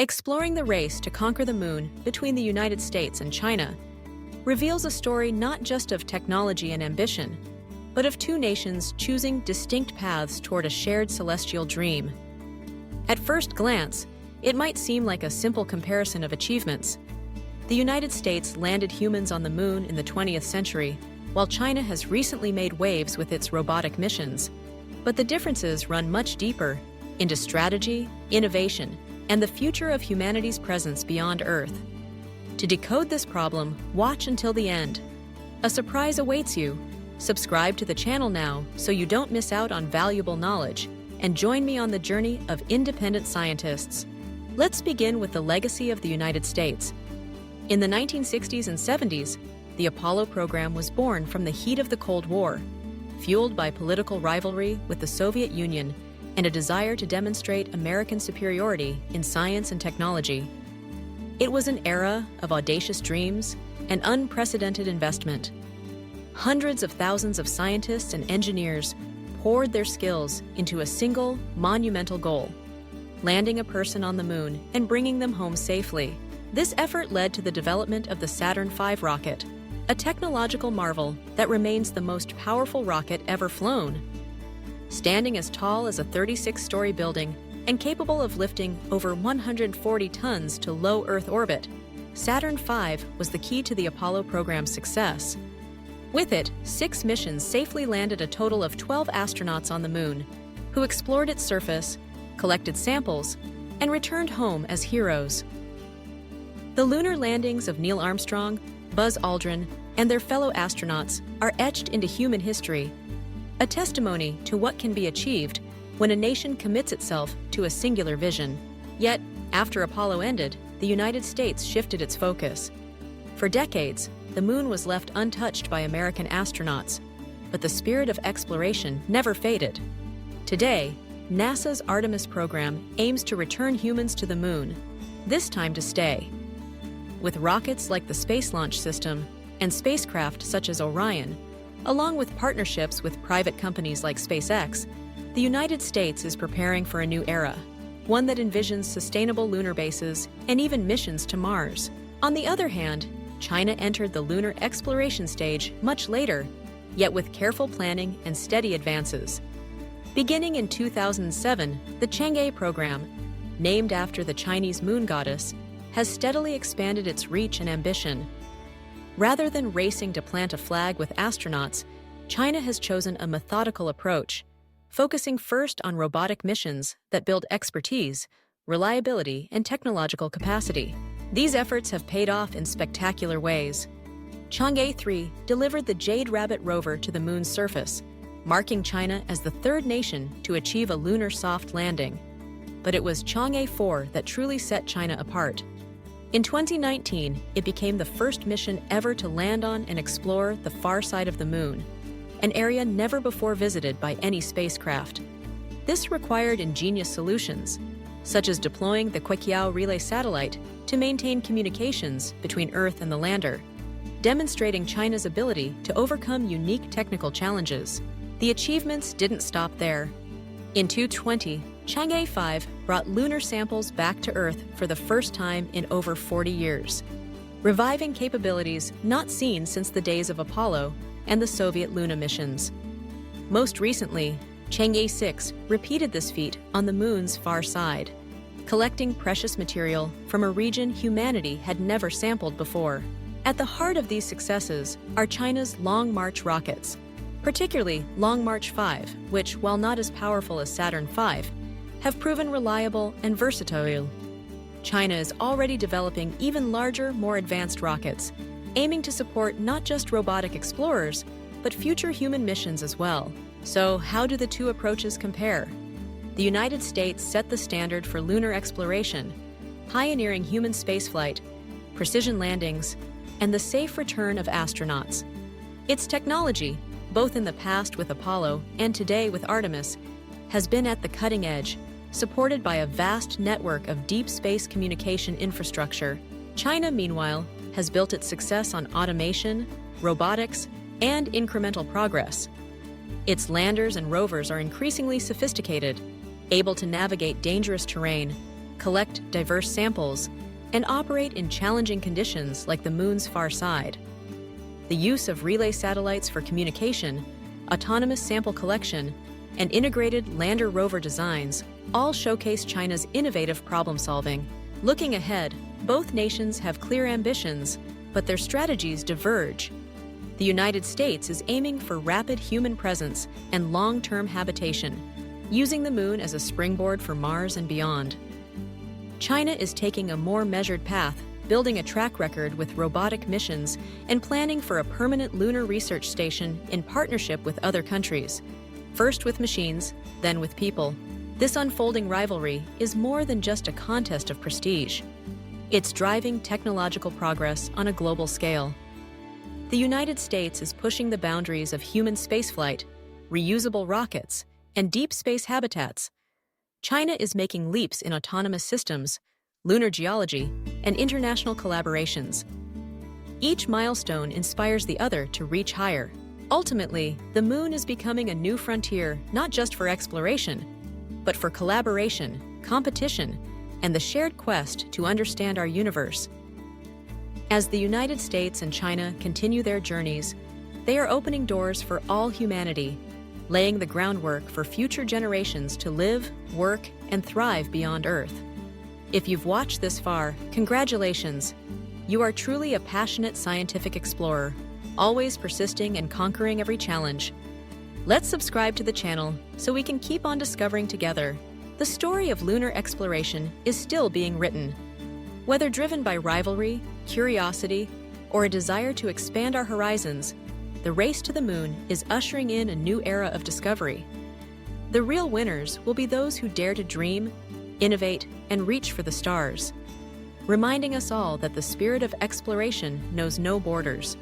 Exploring the race to conquer the moon between the United States and China reveals a story not just of technology and ambition, but of two nations choosing distinct paths toward a shared celestial dream. At first glance, it might seem like a simple comparison of achievements. The United States landed humans on the moon in the 20th century, while China has recently made waves with its robotic missions. But the differences run much deeper into strategy, innovation, and the future of humanity's presence beyond Earth. To decode this problem, watch until the end. A surprise awaits you. Subscribe to the channel now so you don't miss out on valuable knowledge, and join me on the journey of independent scientists. Let's begin with the legacy of the United States. In the 1960s and 70s, the Apollo program was born from the heat of the Cold War, fueled by political rivalry with the Soviet Union and a desire to demonstrate American superiority in science and technology. It was an era of audacious dreams and unprecedented investment. Hundreds of thousands of scientists and engineers poured their skills into a single, monumental goal: landing a person on the moon and bringing them home safely. This effort led to the development of the Saturn V rocket, a technological marvel that remains the most powerful rocket ever flown. Standing as tall as a 36-story building and capable of lifting over 140 tons to low Earth orbit, Saturn V was the key to the Apollo program's success. With it, 6 missions safely landed a total of 12 astronauts on the moon, who explored its surface, collected samples, and returned home as heroes. The lunar landings of Neil Armstrong, Buzz Aldrin, and their fellow astronauts are etched into human history, a testimony to what can be achieved when a nation commits itself to a singular vision. Yet, after Apollo ended, the United States shifted its focus. For decades, the moon was left untouched by American astronauts, but the spirit of exploration never faded. Today, NASA's Artemis program aims to return humans to the moon, this time to stay. With rockets like the Space Launch System and spacecraft such as Orion, along with partnerships with private companies like SpaceX, the United States is preparing for a new era, one that envisions sustainable lunar bases and even missions to Mars. On the other hand, China entered the lunar exploration stage much later, yet with careful planning and steady advances. Beginning in 2007, the Chang'e program, named after the Chinese moon goddess, has steadily expanded its reach and ambition. Rather than racing to plant a flag with astronauts, China has chosen a methodical approach, focusing first on robotic missions that build expertise, reliability, and technological capacity. These efforts have paid off in spectacular ways. Chang'e 3 delivered the Jade Rabbit rover to the moon's surface, marking China as the third nation to achieve a lunar soft landing. But it was Chang'e 4 that truly set China apart. In 2019, it became the first mission ever to land on and explore the far side of the moon, an area never before visited by any spacecraft. This required ingenious solutions, such as deploying the Kuekiao relay satellite to maintain communications between Earth and the lander, demonstrating China's ability to overcome unique technical challenges. The achievements didn't stop there. In 2020, Chang'e 5 brought lunar samples back to Earth for the first time in over 40 years, reviving capabilities not seen since the days of Apollo and the Soviet Luna missions. Most recently, Chang'e 6 repeated this feat on the moon's far side, collecting precious material from a region humanity had never sampled before. At the heart of these successes are China's Long March rockets, particularly Long March 5, which, while not as powerful as Saturn V, have proven reliable and versatile. China is already developing even larger, more advanced rockets, aiming to support not just robotic explorers, but future human missions as well. So, how do the two approaches compare? The United States set the standard for lunar exploration, pioneering human spaceflight, precision landings, and the safe return of astronauts. Its technology, both in the past with Apollo and today with Artemis, has been at the cutting edge, supported by a vast network of deep space communication infrastructure. China, meanwhile, has built its success on automation, robotics, and incremental progress. Its landers and rovers are increasingly sophisticated, able to navigate dangerous terrain, collect diverse samples, and operate in challenging conditions like the moon's far side. The use of relay satellites for communication, autonomous sample collection, and integrated lander-rover designs all showcase China's innovative problem-solving. Looking ahead, both nations have clear ambitions, but their strategies diverge. The United States is aiming for rapid human presence and long-term habitation, using the moon as a springboard for Mars and beyond. China is taking a more measured path, building a track record with robotic missions and planning for a permanent lunar research station in partnership with other countries. First with machines, then with people. This unfolding rivalry is more than just a contest of prestige. It's driving technological progress on a global scale. The United States is pushing the boundaries of human spaceflight, reusable rockets, and deep space habitats. China is making leaps in autonomous systems, lunar geology, and international collaborations. Each milestone inspires the other to reach higher. Ultimately, the moon is becoming a new frontier not just for exploration, but for collaboration, competition, and the shared quest to understand our universe. As the United States and China continue their journeys, they are opening doors for all humanity, laying the groundwork for future generations to live, work, and thrive beyond Earth. If you've watched this far, congratulations! You are truly a passionate scientific explorer, always persisting and conquering every challenge. Let's subscribe to the channel so we can keep on discovering together. The story of lunar exploration is still being written. Whether driven by rivalry, curiosity, or a desire to expand our horizons, the race to the moon is ushering in a new era of discovery. The real winners will be those who dare to dream, innovate, and reach for the stars, reminding us all that the spirit of exploration knows no borders.